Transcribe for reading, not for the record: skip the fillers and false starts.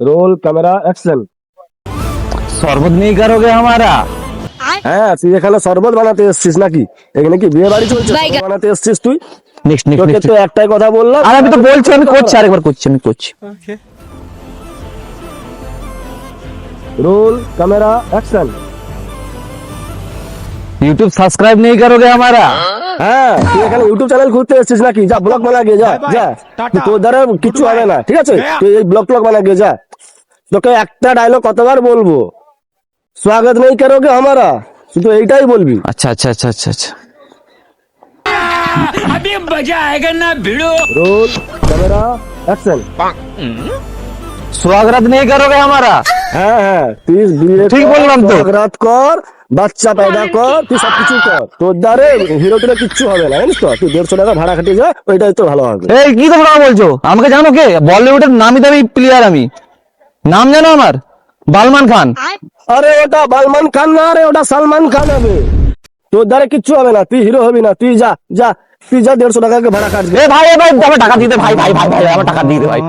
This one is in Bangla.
Roll camera action. শরবত नहीं करोगे हमारा? হ্যাঁ, তুই এখানে শরবত বানাতে এসেছিস নাকি? এখানে কি বিয়ে বাড়ি চলছে? শরবত বানাতে এসেছিস তুই? নেক্সট তোকে নেক্সট তো একটাই কথা বললাম। আর আমি তো বলছি, আমি করছি, আরেকবার করছি, আমি করছি। Roll camera action. YouTube subscribe नहीं करोगे हमारा? হ্যাঁ, তুই এখানে ইউটিউব চ্যানেল খুলতে এসেছিস নাকি? যা ব্লগ বানা গিয়ে যা যা। তোর দ্বারা কিছু হবে না, ঠিক আছে? তুই এই ব্লগ বানা গিয়ে যা। তোকে একটা ডায়লগ কতবার বলবো? स्वागत नहीं करोगे हमारा, শুধু এইটাই বলবি। अच्छा अच्छा अच्छा अच्छा अच्छा अभी मजा आएगा ना भिड़ो। Roll camera action. स्वागत नहीं करोगे हमारा? হ্যাঁ হ্যাঁ, তুই বিয়ে ঠিক বললাম তো। রাত কর, বাচ্চা পয়দা কর, তুই সবকিছু কর। তোর দ্বারে হিরো টিরো কিচ্ছু হবে না, জানিস তো? তুই 150 টাকা ভাড়া খাটিয়ে যা, ওইটাই তো ভালো হবে। এই কি তোমরা বলছো? আমাকে জানো কে? বলিউডের নামি দামি প্লেয়ার আমি। নাম জানো আমার? বালমান খান। আরে ওটা সালমান খান না রে, ওটা সালমান খান হবে। তোর দ্বারা কিচ্ছু হবে না, তুই হিরো হবি না। তুই যা যা, তুই যা 150 টাকা ভাড়া কাটবি। এ ভাই আমার টাকা দিতে, ভাই ভাই ভাই ভাই আমার টাকা দিতে ভাই।